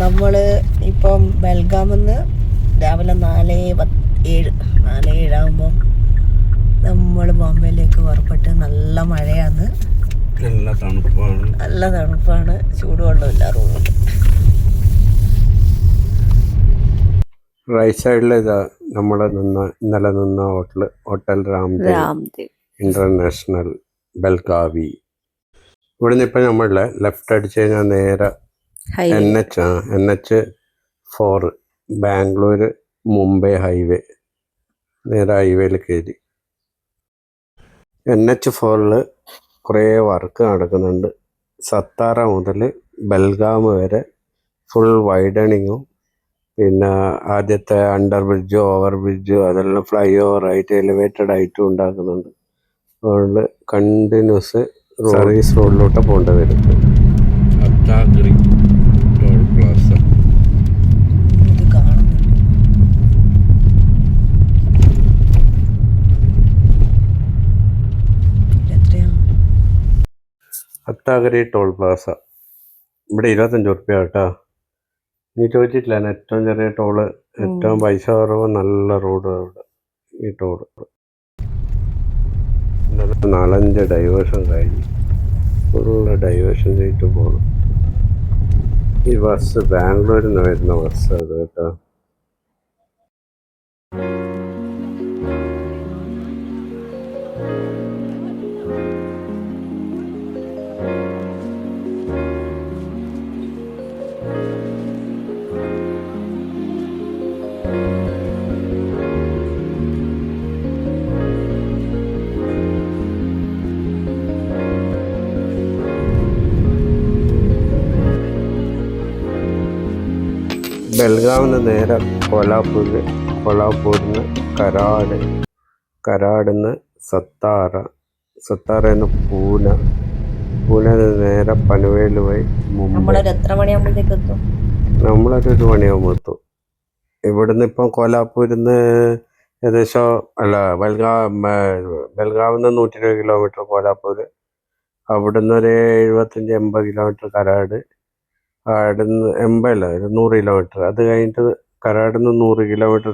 നമ്മൾ ഇപ്പം ബെൽഗാമിന്ന് രാവിലെ 4:07 ആകുമ്പോൾ നമ്മൾ ബോംബെയിലേക്ക് പുറപ്പെട്ട്. നല്ല മഴയാണ്, നല്ല തണുപ്പാണ്, ചൂടുവെള്ളമില്ല റൂമിൽ. റൈറ്റ് സൈഡിൽ ഇതാ ഇന്നലെ നിന്ന ഹോട്ടൽ രാംദേവ് ഇന്റർനാഷണൽ ബെൽഗാവി. ഇവിടുന്ന് ഇപ്പം നമ്മളുടെ ലെഫ്റ്റ് അടിച്ച് കഴിഞ്ഞാൽ നേരെ NH4 ബാംഗ്ലൂർ മുംബൈ ഹൈവേ. നേരെ ഹൈവേയിൽ കയറി. NH4 കുറേ വർക്ക് നടക്കുന്നുണ്ട്. സത്താറ മുതൽ ബെൽഗാം വരെ ഫുൾ വൈഡനിങ്ങും പിന്നെ ആദ്യത്തെ അണ്ടർ ബ്രിഡ്ജോ ഓവർ ബ്രിഡ്ജോ അതെല്ലാം ഫ്ലൈ ഓവറായിട്ട് എലിവേറ്റഡ് ആയിട്ടും ഉണ്ടാക്കുന്നുണ്ട്. അതുകൊണ്ട് കണ്ടിന്യൂസ് സർവീസ് റോഡിലോട്ട് പോകേണ്ടി വരും. ടോൾ പ്ലാസ അത്താഗരി ടോൾ പ്ലാസ. ഇവിടെ 25 റുപ്യ കേട്ടോ. നീ ചോദിച്ചിട്ടില്ല, ഏറ്റവും ചെറിയ ടോള്, ഏറ്റവും പൈസ കുറവ്, നല്ല റോഡ് അവിടെ ഈ ടോള്. 4-5 ഡൈവേർഷൻ കഴിഞ്ഞു. ഫുള്ള് ഡൈവേർഷൻ ചെയ്തിട്ട് പോകണം. ഈ ബസ് ബാംഗ്ലൂരിൽ നിന്ന് വരുന്ന ബസ് അത് കേട്ടോ. ബെൽഗാവിന്ന് നേരെ കൊലാപ്പൂരിന്ന് കരാടിന്ന് സത്താറന്ന് പൂനെ നേരെ പനുവേൽ വഴി മുംബൈ. നമ്മളൊരു 1 മണിയാകുമ്പോൾ എത്തും. ഇവിടുന്ന് ഇപ്പം കോലാപ്പൂരിന്ന് ഏകദേശം ബെൽഗാവിന്ന് 120 കിലോമീറ്റർ കോലാപ്പൂർ. അവിടുന്ന് ഒരു 75-80 കിലോമീറ്റർ കരാട്. അവിടുന്ന് 100 കിലോമീറ്റർ. അത് കഴിഞ്ഞിട്ട് കരാടിന്ന് 100 കിലോമീറ്റർ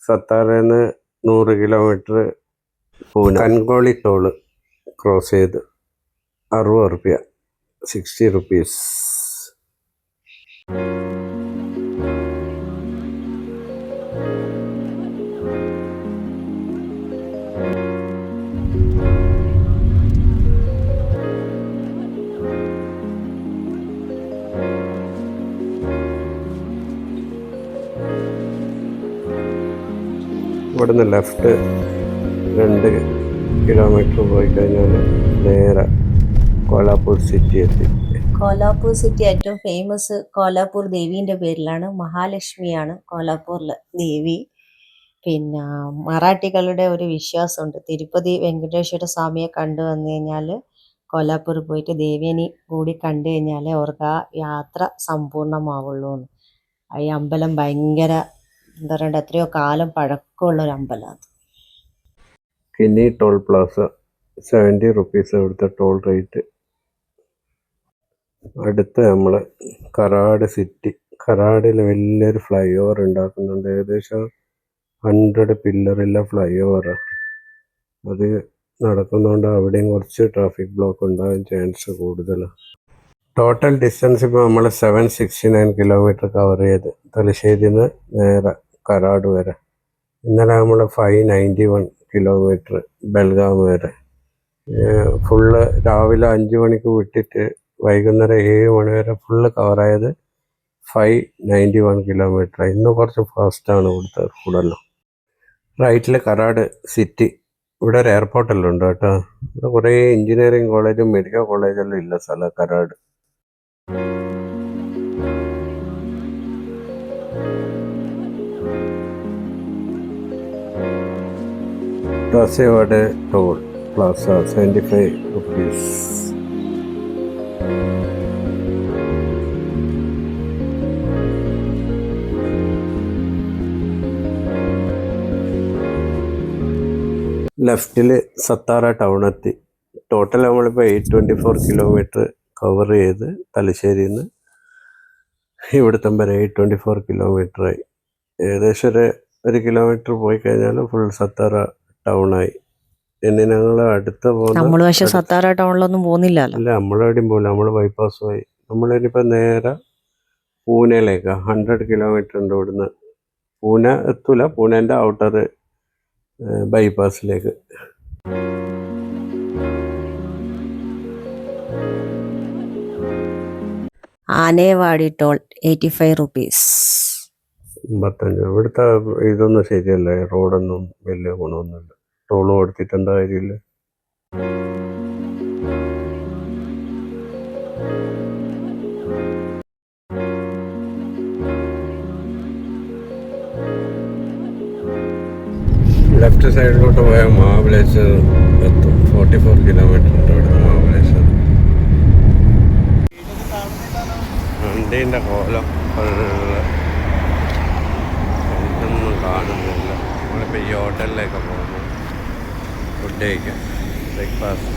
സത്താറന്ന് 100 kilometre Pune. Kankoli toll cross ചെയ്ത് 60 റുപ്യ, 60 റുപ്പീസ്. ഇവിടുന്ന് ലെഫ്റ്റ് 2 കിലോമീറ്റർ പോയി കഴിഞ്ഞാൽ നേരെ കോലാപ്പൂർ സിറ്റി എത്തി. കോലാപ്പൂർ സിറ്റി ഏറ്റവും ഫേമസ് കോലാപ്പൂർ ദേവീൻ്റെ പേരിലാണ്. മഹാലക്ഷ്മിയാണ് കോലാപ്പൂരിലെ ദേവി. പിന്നെ മറാഠികളുടെ ഒരു വിശ്വാസമുണ്ട്, തിരുപ്പതി വെങ്കടേശ്വര സ്വാമിയെ കണ്ടു വന്നു കഴിഞ്ഞാൽ കോലാപ്പൂർ പോയിട്ട് ദേവിയെ കൂടി കണ്ടു കഴിഞ്ഞാൽ അവർക്ക് ആ യാത്ര സമ്പൂർണ്ണമാവുള്ളൂ എന്ന്. ഈ അമ്പലം ഭയങ്കര എന്താ പറയണ്ട, എത്രയോ കാലം പഴക്കമുള്ളൊരു അമ്പലമാണ്. കിന്നി ടോൾ പ്ലാസ 70 റുപ്പീസ് ഇവിടുത്തെ ടോൾ റേറ്റ്. അടുത്ത് നമ്മൾ കരാട് സിറ്റി. കരാടിൽ വലിയൊരു ഫ്ലൈ ഓവർ ഉണ്ടാക്കുന്നുണ്ട്. ഏകദേശം 100 പില്ലറുള്ള ഫ്ലൈ ഓവറാണ്. അത് നടക്കുന്നതുകൊണ്ട് അവിടെയും കുറച്ച് ട്രാഫിക് ബ്ലോക്ക് ഉണ്ടാകാൻ ചാൻസ് കൂടുതലാണ്. ടോട്ടൽ ഡിസ്റ്റൻസ് ഇപ്പോൾ നമ്മൾ 769 കിലോമീറ്റർ കവർ ചെയ്ത് തലശ്ശേരിയിൽ നിന്ന് നേരെ കരാട് വരെ. ഇന്നലെ നമ്മൾ 591 കിലോമീറ്റർ ബെൽഗാം വരെ. ഫുള്ള് രാവിലെ 5 മണിക്ക് വിട്ടിട്ട് വൈകുന്നേരം 7 മണി വരെ ഫുള്ള് കവറായത് 591 കിലോമീറ്റർ. ഇന്ന് കുറച്ച് ഫാസ്റ്റാണ് ഇവിടുത്തെ റോഡെല്ലാം. റൈറ്റിൽ കരാട് സിറ്റി. ഇവിടെ ഒരു എയർപോർട്ടെല്ലാം ഉണ്ട് കേട്ടോ. ഇവിടെ കുറേ എഞ്ചിനീയറിങ് കോളേജും മെഡിക്കൽ കോളേജെല്ലാം ഇല്ല സ്ഥലം കരാട്. റാസേവാഡ് ടോൾ പ്ലാസ 75 റുപ്പീസ്. ലെഫ്റ്റിൽ സത്താറ ടൗൺ എത്തി. ടോട്ടൽ നമ്മളിപ്പോൾ 824 കിലോമീറ്റർ കവർ ചെയ്ത് തലശ്ശേരിയിൽ നിന്ന് ഇവിടുത്തെ വരെ 24 കിലോമീറ്ററായി. ഏകദേശം ഒരു കിലോമീറ്റർ പോയി കഴിഞ്ഞാൽ ഫുൾ സത്താറ ടൗണായി. ഇനി ഞങ്ങൾ അടുത്ത നമ്മൾ പക്ഷെ സത്താറ ടൗണിലൊന്നും പോകുന്നില്ലല്ലോ. അല്ല, നമ്മളെവിടെയും പോകില്ല, നമ്മൾ ബൈപ്പാസ് പോയി. നമ്മളിനിപ്പോൾ നേരെ പൂനെയിലേക്കാ. 100 കിലോമീറ്റർ ഉണ്ട് ഇവിടുന്ന്. പൂനെ എത്തൂല, പൂനെൻ്റെ ഔട്ടർ ബൈപ്പാസിലേക്ക്. Anewadi toll 85 rupees. 55. ഇവിടുത്തെ ഇതൊന്നും ശരിയല്ല, റോഡൊന്നും വലിയ ഗുണമൊന്നുമില്ല. ടോള് കൊടുത്തിട്ട് എന്താ കാര്യമില്ല. ലെഫ്റ്റ് സൈഡിലോട്ട് പോയാൽ മഹാബലേശ്വർ എത്തും. 44 കിലോമീറ്റർ ഉണ്ട് ഇവിടുന്ന് മഹാബലേശ്വർ. വണ്ടീൻ്റെ കോലം ഒന്നും കാണുന്നില്ല. നമ്മളിപ്പോൾ ഈ ഹോട്ടലിലേക്ക് പോകുന്നു ഫുഡ് കഴിക്കാൻ. ബ്രേക്ക്ഫാസ്റ്റ്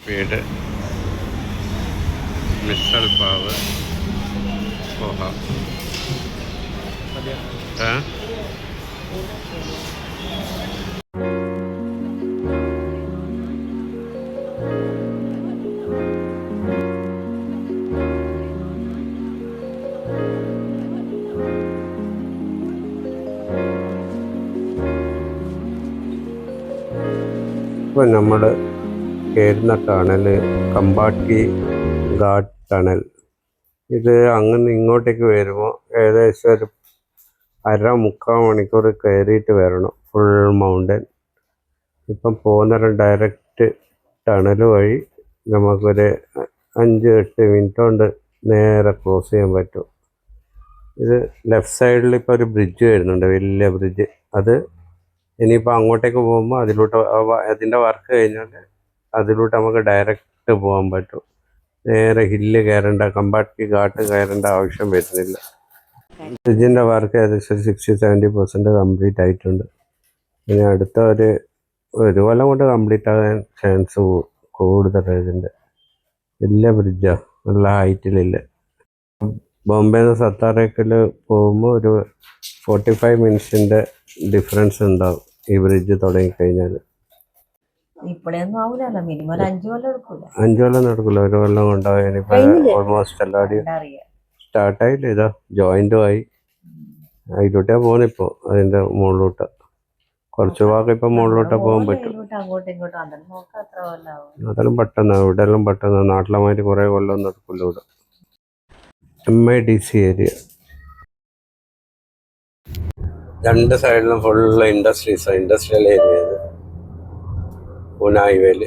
വീട്, മിസൽ പാവ്, പോഹ. ഇപ്പോൾ നമ്മൾ കയറുന്ന ടണൽ കമ്പാട്ടി ഘാട്ട് ടണൽ. ഇത് അങ്ങനെ ഇങ്ങോട്ടേക്ക് വരുമ്പോൾ ഏകദേശം ഒരു 1.5-3 മണിക്കൂർ കയറിയിട്ട് വരണം. Full mountain. ഇപ്പം പോകുന്ന ഡയറക്റ്റ് ടണൽ വഴി നമുക്കൊരു 5-8 മിനിറ്റ് കൊണ്ട് നേരെ ക്രോസ് ചെയ്യാൻ പറ്റും. ഇത് ലെഫ്റ്റ് സൈഡിൽ ഇപ്പോൾ ഒരു ബ്രിഡ്ജ് വരുന്നുണ്ട്, വലിയ ബ്രിഡ്ജ്. അത് ഇനിയിപ്പോൾ അങ്ങോട്ടേക്ക് പോകുമ്പോൾ അതിലോട്ട് അതിൻ്റെ വർക്ക് കഴിഞ്ഞാൽ അതിലോട്ട് നമുക്ക് ഡയറക്റ്റ് പോകാൻ പറ്റും. നേരെ ഹില്ല് കയറേണ്ട, കമ്പാട്ടി ഘാട്ട് കയറേണ്ട ആവശ്യം വരുന്നില്ല. ബ്രിഡ്ജിൻ്റെ വർക്ക് ഏകദേശം 60-70% കംപ്ലീറ്റ് ആയിട്ടുണ്ട്. ഇനി അടുത്ത ഒരു കൊല്ലം കൊണ്ട് കംപ്ലീറ്റ് ആകാൻ ചാൻസ് കൂടുതലാണ്. ഇതിൻ്റെ വലിയ ബ്രിഡ്ജാണ്, നല്ല ഹൈറ്റിലില്ല. ബോംബെന്ന് സത്താറേക്കിൽ പോകുമ്പോൾ ഒരു 45 മിനിറ്റ്സിൻ്റെ ഡിഫറൻസ് ഉണ്ടാവും ഈ ബ്രിഡ്ജ് തുടങ്ങിക്കഴിഞ്ഞാൽ. ഇപ്പോഴൊന്നും ആവൂലല്ലോ, മിനിമം ഒരു 5 കൊല്ലം എടുക്കൂല. 5 കൊല്ലം നടക്കില്ല, 1 കൊല്ലം കൊണ്ടാവും. ഇനിയിപ്പോൾ ഓൾമോസ്റ്റ് എല്ലാവരും സ്റ്റാർട്ടായില്ല. ഇതാ ജോയിൻറ്റും ആയി. അതിലോട്ടാ പോകുന്നിപ്പോൾ, അതിൻ്റെ മുകളിലോട്ട്. കുറച്ച് ഭാഗം ഇപ്പം മുകളിലോട്ട് പോകാൻ പറ്റും. അതെല്ലാം പെട്ടെന്ന്, ഇവിടെ എല്ലാം പെട്ടെന്ന്. നാട്ടിലെ മാതിരി കുറേ കൊല്ലം നടക്കില്ല ഇവിടെ. MIDC area. രണ്ട് സൈഡിലും ഫുള്ള് ഇൻഡസ്ട്രീസാണ്, ഇൻഡസ്ട്രിയൽ ഏരിയ ഇത് പൂനെ ഹൈവേയിൽ.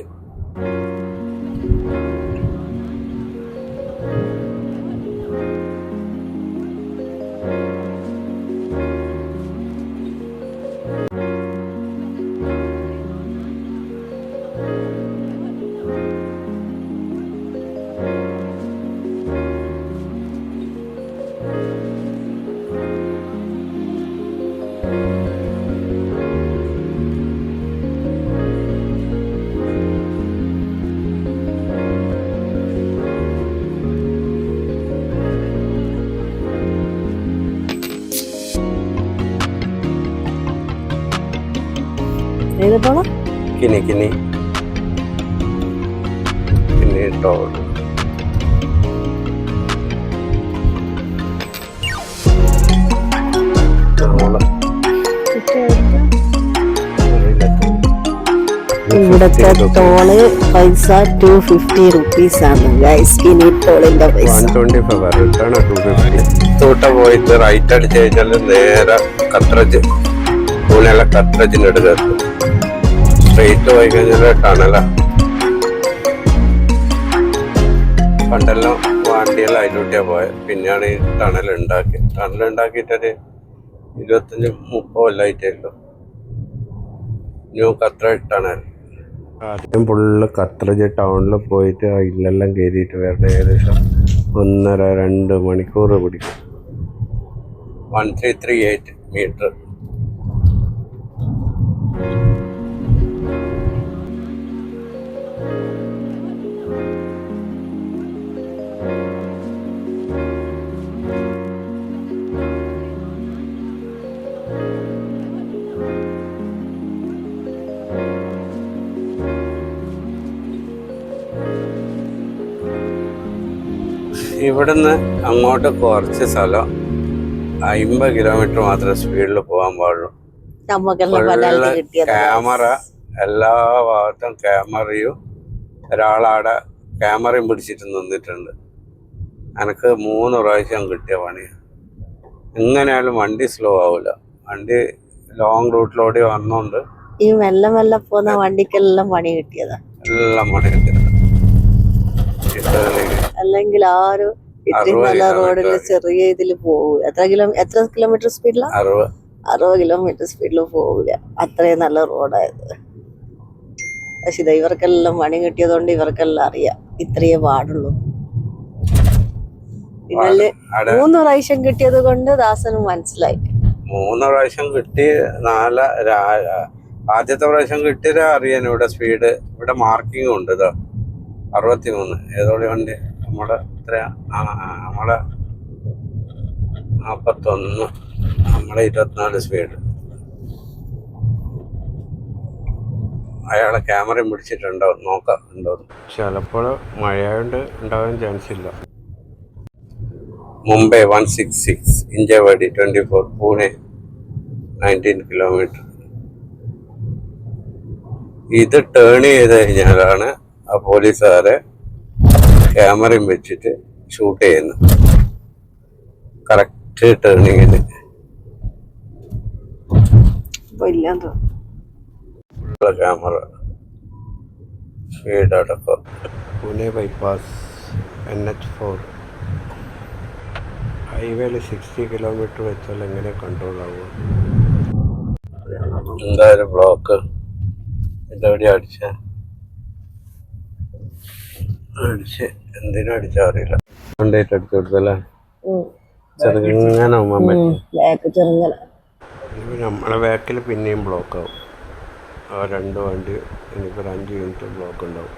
കിനി കിനി കിനി ടോൾ. ഇവിടുത്തെ ടോള് പൈസ 250 റുപ്പീസ് ആണ് ഗൈസ്. കിനി ടോളിന്റെ പൈസ 125. റിട്ടേൺ 250. തോട്ട പോയിട്ട് റൈറ്റ് അടിച്ചു കഴിഞ്ഞാൽ നേരെ കത്രജ്, പൂനെയിലെ കത്രജിൻ്റെ അടുത്ത്. സ്ട്രെയിറ്റ് പോയി കഴിഞ്ഞാൽ ടണല. പണ്ടെല്ലാം വണ്ടിയെല്ലാം അതിലൂട്ടിയാണ് പോയത്. പിന്നെയാണ് ഈ ടണൽ ഉണ്ടാക്കിയത്. ടണൽ ഉണ്ടാക്കിയിട്ടൊരു 25-30 കൊല്ലമായിട്ടല്ലോ ന്യൂ കത്രജ് ടണൽ. ആദ്യം ഫുള്ള് കത്രജ് ടൗണിൽ പോയിട്ട് ആ ഇല്ലെല്ലാം കയറിയിട്ട് വരണം. ഏകദേശം 1.5-2 മണിക്കൂർ പിടിക്കും. 1338 മീറ്റർ. ഇവിടുന്ന് അങ്ങോട്ട് കുറച്ച് സ്ഥലം 50 കിലോമീറ്റർ മാത്രമേ സ്പീഡിൽ പോകാൻ പാടുള്ളൂ. നമുക്കെല്ലാം ഫുള്ള് പെനാൽറ്റി കിട്ടിയത് ക്യാമറ, എല്ലാ ഭാഗത്തും ക്യാമറയും, ഒരാളവിടെ ക്യാമറയും പിടിച്ചിട്ട് നിന്നിട്ടുണ്ട്. എനിക്ക് 3 പ്രാവശ്യം കിട്ടിയ പണിയാണ്. എങ്ങനെയായാലും വണ്ടി സ്ലോ ആവില്ല. വണ്ടി ലോങ് റൂട്ടിലൂടെ വന്നോണ്ട് ഈ മെല്ലെ മെല്ലെ പോകുന്ന വണ്ടിക്കെല്ലാം പണി കിട്ടിയതാ. എല്ലാം പണി കിട്ടിയത്. അല്ലെങ്കിൽ ആരും ഇത്രയും നല്ല റോഡിൽ ചെറിയ ഇതിൽ പോകൂല. എത്ര കിലോമീറ്റർ സ്പീഡിലാണ്? 60 കിലോമീറ്റർ സ്പീഡിൽ പോകൂല. അത്രയും നല്ല റോഡായത്. പക്ഷെ ഇത് ഇവർക്കെല്ലാം പണി കിട്ടിയതുകൊണ്ട് ഇവർക്കെല്ലാം അറിയാം ഇത്രയേ പാടുള്ളൂ. ഇന്നലെ 3 പ്രാവശ്യം കിട്ടിയത് കൊണ്ട് ദാസന് മനസ്സിലായി. 3 പ്രാവശ്യം കിട്ടി. ആദ്യത്തെ പ്രാവശ്യം കിട്ടിയത് അറിയാൻ ഇവിടെ സ്പീഡ്, ഇവിടെ മാർക്കിംഗ് ഉണ്ട്. ഇതാ 63 ഏതോടെ വണ്ടി നമ്മുടെ എത്രയാ, നമ്മളെ 41, നമ്മളെ 24 സ്പീഡ്. അയാളെ ക്യാമറയും പിടിച്ചിട്ടുണ്ടാവും, നോക്കാം ഉണ്ടോ. ചിലപ്പോൾ മഴയായോണ്ട് ഉണ്ടാവാൻ ചാൻസ് ഇല്ല. മുംബൈ 166, ഇഞ്ചവാടി 24, പൂനെ 19 കിലോമീറ്റർ. ഇത് ടേൺ ചെയ്ത് കഴിഞ്ഞാലാണ് ആ പോലീസുകാരെ ക്യാമറയും വെച്ചിട്ട് ഷൂട്ട് ചെയ്യുന്നത്. കറക്റ്റ് ടേണിങ്ങിന് ക്യാമറ സ്പീഡ് അടക്കം. പൂനെ ബൈപ്പാസ് NH4 ഹൈവേയിൽ 60 കിലോമീറ്റർ വെച്ചാൽ എങ്ങനെ കൺട്രോൾ ആവുക? എന്തായാലും ബ്ലോക്ക്. ഇതെവിടെ അടിച്ച് എന്തിനാ അടിച്ചാ അറിയില്ല. കൊണ്ടായിട്ട് അടിച്ചു കൊടുത്തല്ലേ, ചെറുങ്ങനെ നമ്മളെ ബാക്കിൽ പിന്നെയും ബ്ലോക്ക് ആവും. ആ 2 വണ്ടി എനിക്കൊരു 5 മിനിറ്റ് ബ്ലോക്ക് ഉണ്ടാവും.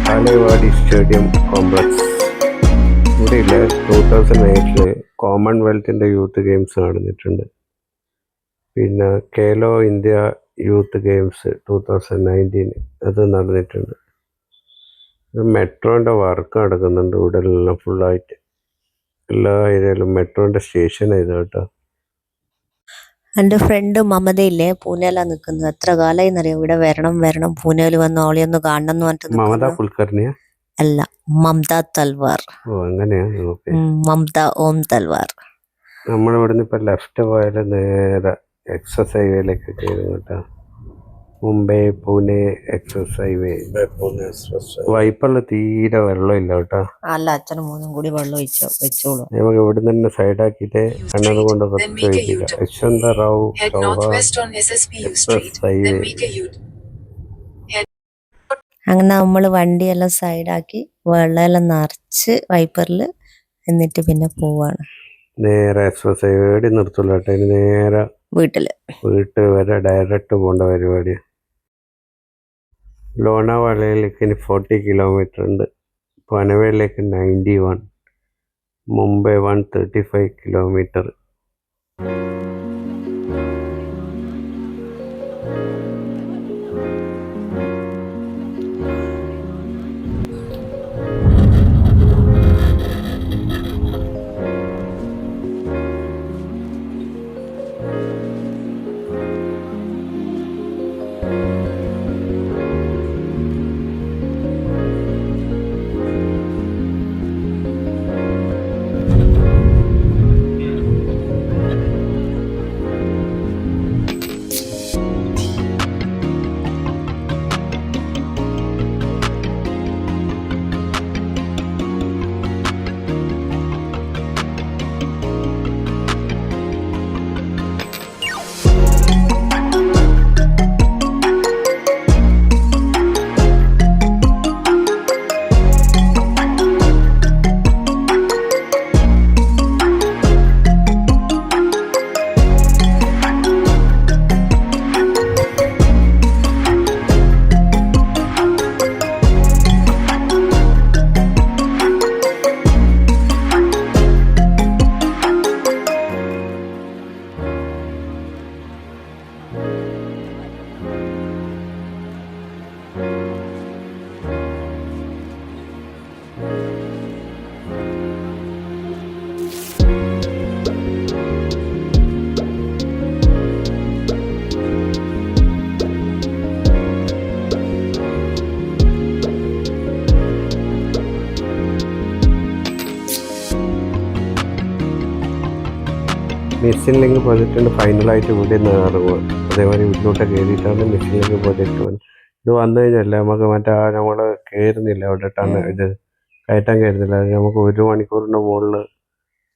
ബാലേവാടി സ്റ്റേഡിയം കോംപ്ലക്സ്. ഇവിടെയില്ല 2008 കോമൺവെൽത്തിൻ്റെ യൂത്ത് ഗെയിംസ് നടന്നിട്ടുണ്ട്. പിന്നെ ഖേലോ ഇന്ത്യ യൂത്ത് ഗെയിംസ് 2019 അത് നടന്നിട്ടുണ്ട്. മെട്രോൻ്റെ വർക്ക് നടക്കുന്നുണ്ട് ഇവിടെ എല്ലാം ഫുള്ളായിട്ട്. എല്ലാ ഏരിയയിലും മെട്രോൻ്റെ സ്റ്റേഷൻ ഇത് കേട്ടോ. എൻ്റെ ഫ്രണ്ട് മമതയില്ലേ, പൂനെയിലാണ് നിൽക്കുന്നത്. എത്ര കാലമായി എന്നറിയാം ഇവിടെ വരണം പൂനെയിൽ വന്ന് ഓളിയൊന്ന് കാണണം എന്ന് പറഞ്ഞിട്ട്. മമത കുൽക്കർണിയ അല്ല, മമത തൽവാർ. ഓ അങ്ങനെയാ. മമത ഓം തൽവാർ. നമ്മളിവിടുന്ന് ഇപ്പം ലെഫ്റ്റ് പോയാൽ നേരെ എക്സസ് ഹൈവേയിലേക്ക് കയറും കേട്ടോ. മുംബൈ പൂനെ എക്സസ് ഹൈവേ. വൈപ്പറിൽ തീരെ വെള്ളമില്ല കേട്ടോ. അല്ല, അച്ഛനും മോനും കൂടി വെള്ളം വെച്ചോളൂ. നമുക്ക് ഇവിടെ നിന്ന് സൈഡാക്കിയിട്ട് കണ്ണത് കൊണ്ട് വെച്ചില്ല. Yashwant Rao express highway. അങ്ങനെ നമ്മൾ വണ്ടിയെല്ലാം സൈഡാക്കി വെള്ളമെല്ലാം നിറച്ച് വൈപ്പറിൽ എന്നിട്ട് പിന്നെ പോവാണ്. നേരെ എക്സ്പ്രസ് ഹൈവേ നിർത്തുള്ളൂ കേട്ടോ. ഇനി നേരെ വീട്ടിൽ വരെ ഡയറക്റ്റ് പോകേണ്ട പരിപാടിയാണ്. ലോണാവാലയിലേക്ക് ഇനി 40 കിലോമീറ്റർ ഉണ്ട്. പനവേലിലേക്ക് 91, മുംബൈ 135 കിലോമീറ്റർ. മിസ്സിംഗ് ലിങ്ക് പ്രോജക്റ്റിൻ്റെ ഫൈനലായിട്ട് ഇവിടെ നിന്ന് ഇറങ്ങുക. അതേമാതിരി വീട്ടിലോട്ട് കയറിയിട്ടാണ് മിസ്സിംഗ് ലിങ്ക് പ്രോജക്റ്റ് വന്നത്. ഇത് വന്നു കഴിഞ്ഞാൽ നമുക്ക് മറ്റേ നമ്മൾ കയറുന്നില്ല അവിടെട്ടാണ് ഇത് കയറ്റാൻ കയറുന്നില്ല. നമുക്ക് 1 മണിക്കൂറിൻ്റെ മുകളിൽ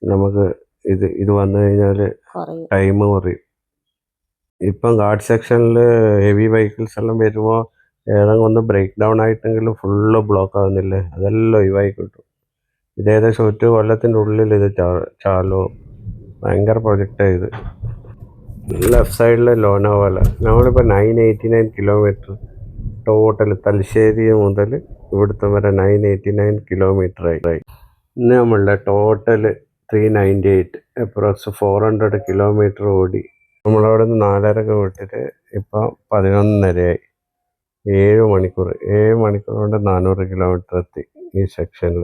നമുക്ക് ഇത് വന്നു കഴിഞ്ഞാൽ ടൈം കുറയും. ഇപ്പം ഗാർഡ് സെക്ഷനിൽ ഹെവി വെഹിക്കിൾസ് എല്ലാം വരുമ്പോൾ ഏതെങ്കിലും ഒന്ന് ബ്രേക്ക് ഡൗൺ ആയിട്ടെങ്കിലും ഫുള്ള് ബ്ലോക്ക് ആവുന്നില്ലേ, അതെല്ലാം ഒഴിവായി കിട്ടും. ഇത് ഏകദേശം 1 കൊല്ലത്തിൻ്റെ ഉള്ളിൽ ഇത് ചാലോ. ഭയങ്കര പ്രൊജക്റ്റാണ് ഇത്. ലെഫ്റ്റ് സൈഡിൽ ലോനാവാല. നമ്മളിപ്പോൾ 989 കിലോമീറ്റർ ടോട്ടൽ തലശ്ശേരി മുതൽ ഇവിടുത്തെ വരെ 989 കിലോമീറ്ററായി. ഇന്ന് നമ്മളുടെ ടോട്ടൽ 398 അപ്രോക്സ് 400 കിലോമീറ്റർ ഓടി. നമ്മളവിടെ നിന്ന് 4:30 വിട്ടിട്ട് ഇപ്പം 11:30ആയി. 7 മണിക്കൂർ കൊണ്ട് 400 കിലോമീറ്റർ എത്തി ഈ സെക്ഷനിൽ.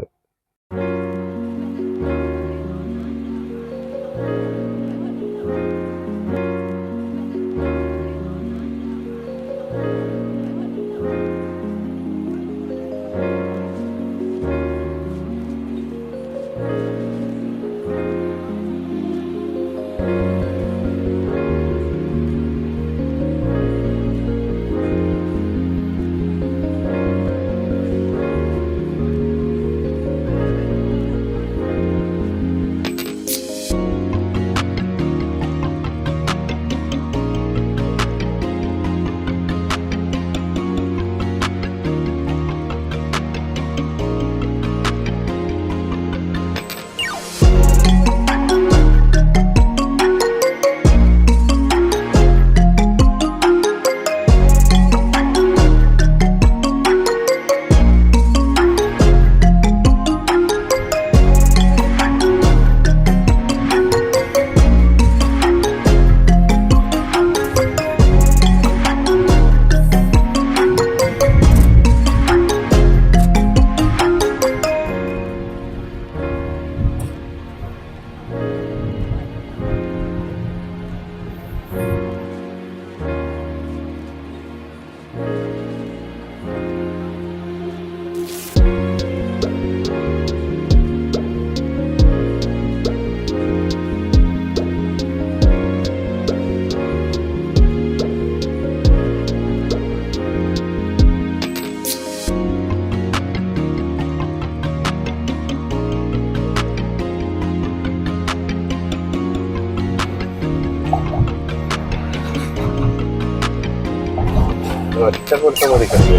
ഒറ്റപ്പെടുത്ത മതിക്കണ്ടേ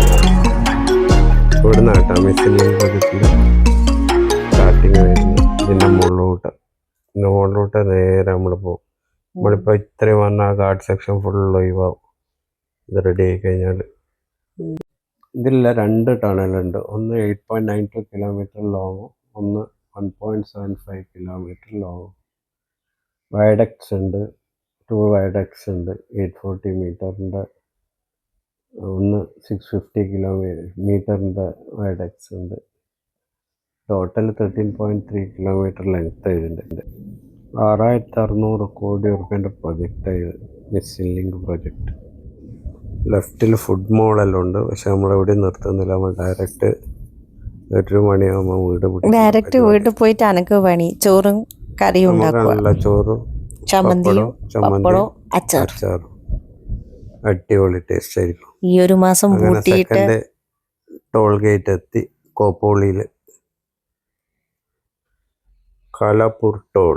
ഇവിടുന്ന് കേട്ടോ മിസ്സിംഗ് ലിങ്ക് പ്രോജക്റ്റിൽ സ്റ്റാർട്ടിങ് വരുന്നത്. ഇതിൻ്റെ മുകളിലോട്ട് നേരെ നമ്മൾ പോകും. നമ്മളിപ്പോൾ ഇത്രയും വന്ന ആ ഗാർഡ് സെക്ഷൻ ഫുൾ ഒഴിവാകും ഇത് റെഡി ആയി കഴിഞ്ഞാൽ. ഇതില്ല 2 ടണലുണ്ട്. ഒന്ന് 8.92 കിലോമീറ്റർ ലോങ്ങും ഒന്ന് 1.75 കിലോമീറ്റർ ലോങ്ങും. വയഡക്ട്സ് ഉണ്ട്, 2 വയഡക്ട്സ് ഉണ്ട്. 840 മീറ്ററിൻ്റെ ഒന്ന് 650 മീറ്ററിൻ്റെ വയഡക്ട്സ് ഉണ്ട്. ടോട്ടൽ 13.3 കിലോമീറ്റർ ലെങ്ത് ഇതിൻ്റെ. 6600 കോടി രൂപേൻ്റെ പ്രൊജക്റ്റായത് മിസ്സിംഗ് ലിങ്ക് പ്രൊജക്റ്റ്. ലെഫ്റ്റിൽ ഫുഡ് മോളെല്ലാം ഉണ്ട്, പക്ഷെ നമ്മളെവിടെ നിർത്തുന്നില്ല. നമ്മൾ ഡയറക്റ്റ് 8 മണിയാകുമ്പോൾ ഡയറക്റ്റ് വീട്ടിൽ പോയിട്ട് അനക്ക് പണി ചോറും കറിയും നല്ല ചോറും ചമ്മന്തിയും അച്ചാറും അടിപൊളി ടേസ്റ്റ് ആയിരിക്കും. ഈ ഒരു മാസം സെക്കൻഡ് ടോൾ ഗേറ്റ് എത്തി കോപ്പോളിയിൽ. കോലാപ്പൂർ ടോൾ.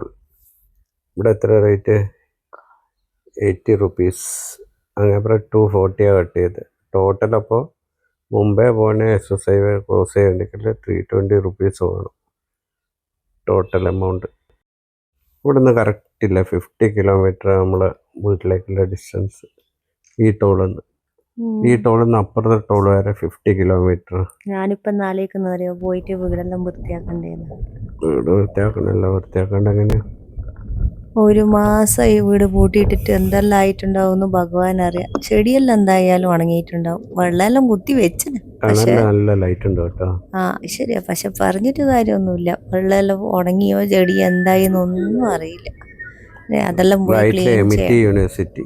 ഇവിടെ എത്ര റേറ്റ്? 80 റുപ്പീസ്. അങ്ങനെ 240 കട്ട് ചെയ്ത്. ടോട്ടൽ അപ്പോൾ മുംബൈ പോണേ എക്സസ് ഹൈവേ ക്രോസ് ചെയ്യണമെങ്കിൽ 320 റുപ്പീസ് വേണം ടോട്ടൽ എമൗണ്ട്. ഇവിടുന്ന് കറക്റ്റ് ഇല്ല 50 കിലോമീറ്റർ നമ്മളെ വീട്ടിലേക്കുള്ള ഡിസ്റ്റൻസ്. ഈ ടോളിന്ന് അപ്പുറത്തെ ടോൾ വരെ 50 കിലോമീറ്റർ. ഞാനിപ്പം നാലേക്കെന്ന് പോയിട്ട് വീടെല്ലാം വൃത്തിയാക്കണ്ടേന്ന്. വീട് വൃത്തിയാക്കണ്ട എങ്ങനെ? ഒരു മാസം ഈ വീട് പൂട്ടിയിട്ടിട്ട് എന്തെല്ലാം ആയിട്ടുണ്ടാവും ഭഗവാൻ അറിയാം. ചെടിയെല്ലാം എന്തായാലും ഉണങ്ങിയിട്ടുണ്ടാവും. വെള്ളമെല്ലാം കുത്തി വെച്ചിന്. നല്ല ലൈറ്റ് ഉണ്ട് കേട്ടോ. ശരിയാ, പക്ഷെ പറഞ്ഞിട്ട് കാര്യമൊന്നുമില്ല. വെള്ളമെല്ലാം ഉണങ്ങിയോ ചെടി എന്തായി എന്നൊന്നും അറിയില്ല. അതെല്ലാം യൂണിവേഴ്സിറ്റി.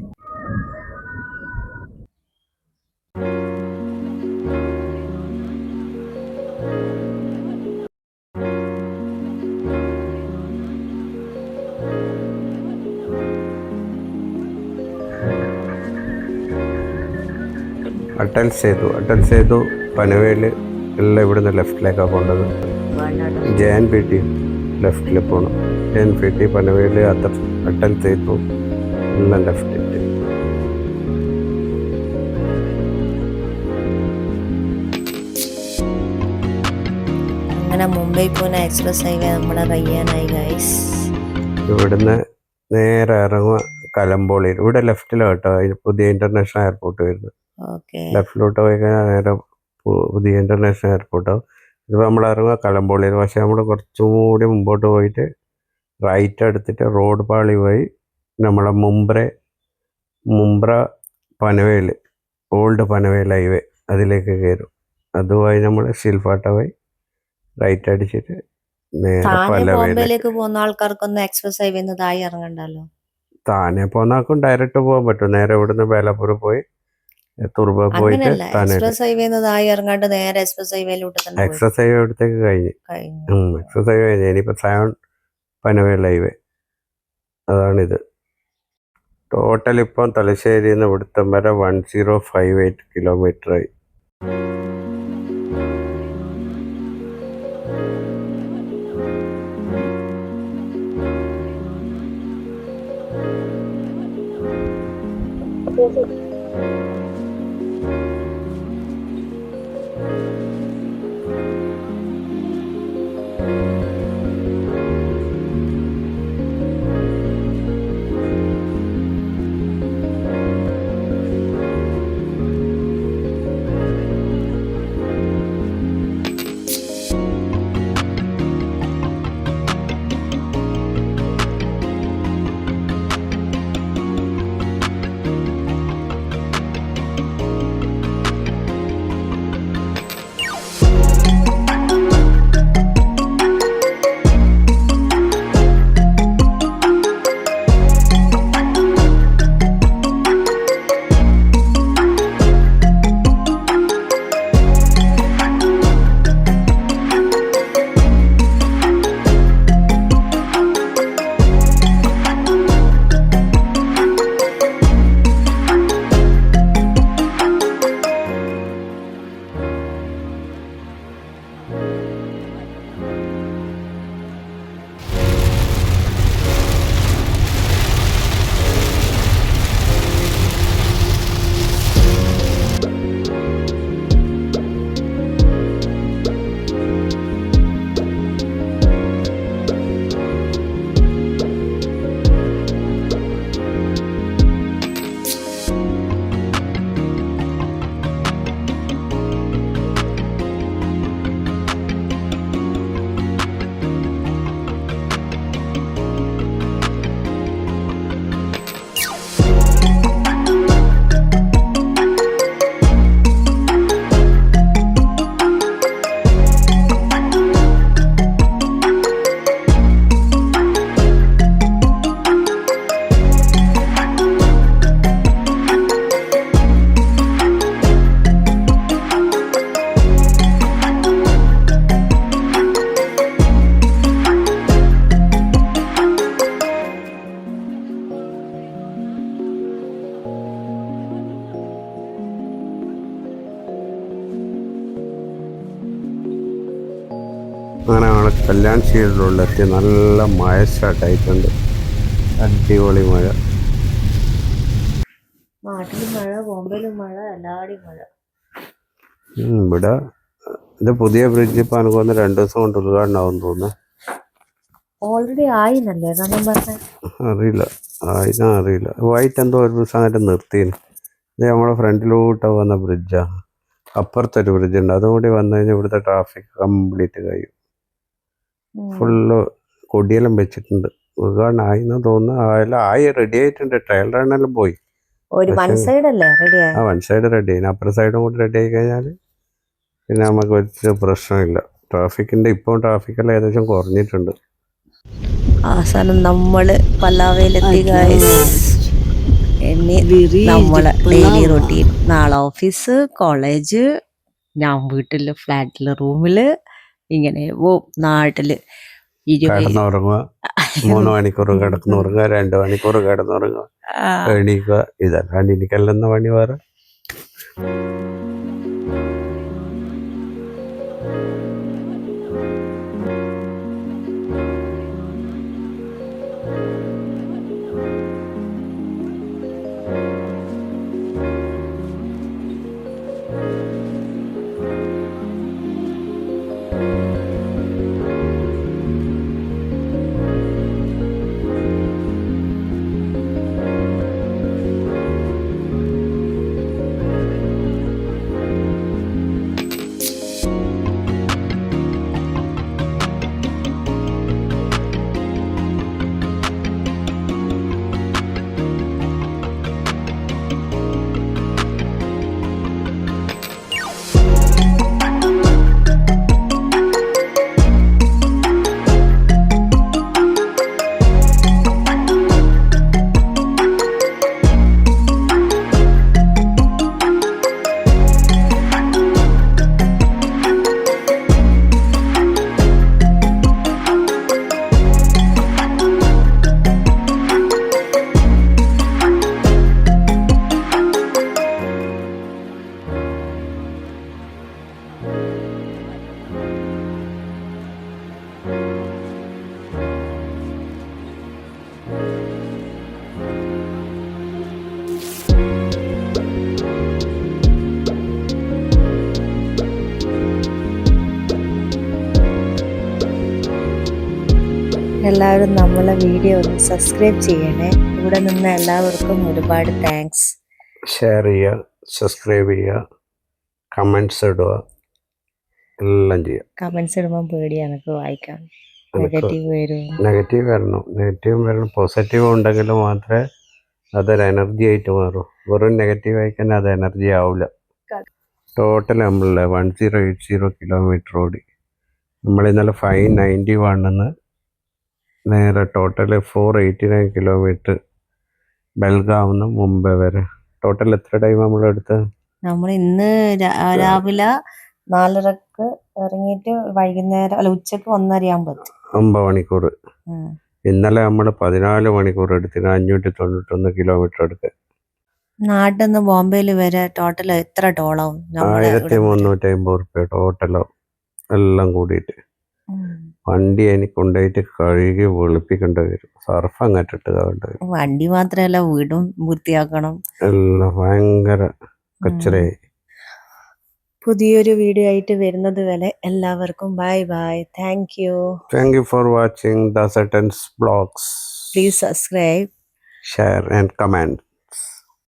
അട്ടൽ സേതു പനവേൽ എല്ലാം ഇവിടുന്ന് ലെഫ്റ്റിലേക്കാണ് പോകേണ്ടത്. JNPT ലെഫ്റ്റിൽ പോകണം. JNPT പനവേൽ അട്ടൽ സേതു എല്ലാം ലെഫ്റ്റ്. അങ്ങനെ മുംബൈ പൂനെ എക്സ്പ്രസ് ഹൈവേ നമ്മളെ കഴിയാനായി ഗൈസ്. ഇവിടുന്ന് നേരെ ഇറങ്ങുക കലമ്പോളിയിൽ. ഇവിടെ ലെഫ്റ്റിലാണ് കേട്ടോ പുതിയ ഇന്റർനാഷണൽ എയർപോർട്ട് വരുന്നത്. ലെഫ്റ്റിലോട്ട് പോയി കഴിഞ്ഞാൽ നേരെ പുതിയ ഇന്റർനാഷണൽ എയർപോർട്ടാവും. ഇതിപ്പോൾ നമ്മൾ ഇറങ്ങുക കലമ്പോളിയിൽ. പക്ഷെ നമ്മൾ കുറച്ചും കൂടി മുമ്പോട്ട് പോയിട്ട് റൈറ്റ് എടുത്തിട്ട് റോഡ് പാളി പോയി നമ്മളെ മുംബ്ര പനവേൽ ഓൾഡ് പനവേൽ ഹൈവേ അതിലേക്ക് കയറും. അതുവഴി നമ്മൾ ശിൽഫാട്ട പോയി റൈറ്റ് അടിച്ചിട്ട് ബോംബെയിലേക്ക് പോകുന്ന ആൾക്കാർക്കൊന്നും എക്സ്പ്രസ് ഹൈവേ താഴെ ഇറങ്ങണ്ടല്ലോ. താനെ പോകുന്നാക്കും ഡയറക്റ്റ് പോകാൻ പറ്റും. നേരെ ഇവിടുന്ന് ബേലാപ്പൂർ പോയി തുർബ പോയിട്ട് എക്സ്പ്രസ് ഹൈവേ താഴെ ഇറങ്ങാണ്ട് നേരെ എക്സ്പ്രസ് ഹൈവേയിലോട്ട് തന്നെ. എക്സ്പ്രസ് ഹൈവേ ഇവിടത്തേക്ക് കഴിഞ്ഞു. എക്സ്പ്രസ് ഹൈവേ കഴിഞ്ഞു. ഇനിയിപ്പോൾ 7 പനവേൽ ഹൈവേ അതാണിത്. ടോട്ടൽ ഇപ്പം തലശ്ശേരിയിൽ നിന്ന് ഇവിടുത്തെ വരെ 1058 കിലോമീറ്ററായി. അങ്ങനെ നമ്മൾ കല്യാൺശീലിലെത്തി. നല്ല മഴ സ്റ്റാർട്ടായിട്ടുണ്ട്. അടിപൊളി മഴ. നാട്ടിലും മഴ, ബോംബെയിലും മഴ, എല്ലാവരുടെയും മഴ. ഇവിടെ ഇത് പുതിയ ബ്രിഡ്ജ് ഇപ്പം എനിക്ക് തോന്നുന്നു 2 ദിവസം കൊണ്ട് ഉദ്ഘാടനമാവും തോന്നുന്നു. ഓൾറെഡി ആയിന്നല്ലേ കാരണം പറഞ്ഞ? അറിയില്ല. വൈറ്റ് എന്തോ ഒരു ദിവസം നിർത്തിയിന്. ഇത് നമ്മുടെ ഫ്രണ്ടിലോട്ട് വന്ന ബ്രിഡ്ജാണ്. അപ്പുറത്തൊരു ബ്രിഡ്ജ് ഉണ്ട്. അതും കൂടി വന്നു കഴിഞ്ഞാൽ ഇവിടുത്തെ ട്രാഫിക് കംപ്ലീറ്റ് കഴിയും. ഫുള്ള് കൊടിയെല്ലാം വെച്ചിട്ടുണ്ട്. ഉദ്ഘാടനം ആയിന്ന് തോന്നുന്നു. ആയി റെഡി ആയിട്ടുണ്ട്. ട്രയൽ റണ്ണെല്ലാം പോയി. വൺ സൈഡ് റെഡി ആയി. അപ്പുറ സൈഡും കൂടി റെഡി ആയി കഴിഞ്ഞാൽ പിന്നെ നമുക്ക് ഒരു പ്രശ്നമില്ല. ട്രാഫിക്കിന്റെ ഇപ്പം ട്രാഫിക്കെല്ലാം ഏകദേശം കുറഞ്ഞിട്ടുണ്ട്. അവസാനം നമ്മള് പല്ലാവയിലെത്തി ഗൈസ്. നമ്മളെ ഡെയിലി റൊട്ടീൻ. നാളെ ഓഫീസ്, കോളേജ്, ഞാൻ വീട്ടില് ഫ്ലാറ്റില് റൂമില് ഇങ്ങനെ പോവും. നാട്ടില് കിടന്നുറങ്ങുക, 3 മണിക്കൂർ കിടന്നുറങ്ങുക, 2 മണിക്കൂർ കിടന്നുറങ്ങുക, എണീക്കുക. ഇതല്ലാണ്ട് എനിക്കെല്ലാം പണി വേറെ. എല്ലാവരും നമ്മളെ വീഡിയോ ഒന്ന് സബ്സ്ക്രൈബ് ചെയ്യണേ. ഇവിടെ നിന്ന് എല്ലാവർക്കും ഒരുപാട് താങ്ക്സ്. ഷെയർ ചെയ്യുക, സബ്സ്ക്രൈബ് ചെയ്യുക, കമൻറ്റ്സ് ഇടുക, എല്ലാം ചെയ്യുക. കമൻസ് ഇടുമ്പോൾ പേടിയാണ് എനിക്ക് വായിക്കാൻ. നെഗറ്റീവ് വരും. നെഗറ്റീവ് വരണം, പോസിറ്റീവ് ഉണ്ടെങ്കിൽ മാത്രമേ അതൊരു എനർജി ആയിട്ട് മാറൂ. വെറും നെഗറ്റീവ് ആയിക്കഴിഞ്ഞാൽ അത് എനർജി ആവില്ല. ടോട്ടൽ നമ്മളല്ലേ 1080 കിലോമീറ്റർ ഓടി. നമ്മൾ ഇന്നലെ 591 നേരെ ടോട്ടൽ 489 കിലോമീറ്റർ ബെൽഗാവുന്ന മുംബൈ വരെ. ടോട്ടൽ എത്ര ടൈം നമ്മളെടുത്ത്? നമ്മൾ ഇന്ന് രാവിലെ 4:30 ഇറങ്ങിയിട്ട് വൈകുന്നേരം ഉച്ചക്ക് 1:30 9 മണിക്കൂർ. ഇന്നലെ നമ്മൾ 14 മണിക്കൂർ എടുത്തിന് 591 കിലോമീറ്റർ എടുക്കുക. നാട്ടിൽ നിന്ന് ബോംബെയിൽ വരെ ടോട്ടൽ എത്ര ടോളാവും? 1350 റുപ്യ ടോട്ടലാവും എല്ലാം കൂടിയിട്ട്. വണ്ടി എനിക്ക് കൊണ്ടുപോയിട്ട് കഴുകി വെളുപ്പിക്കേണ്ടി വരും. സർഫ് അങ്ങോട്ടിട്ട് വരും. വണ്ടി മാത്രമല്ല വീടും വൃത്തിയാക്കണം. എല്ലാം ഭയങ്കര കച്ചറയായി. പുതിയൊരു വീഡിയോ ആയിട്ട് വരുന്നത് വരെ എല്ലാവർക്കും bye bye. Thank you for watching the സെറ്റൻസ് blogs. Please subscribe, share and comment.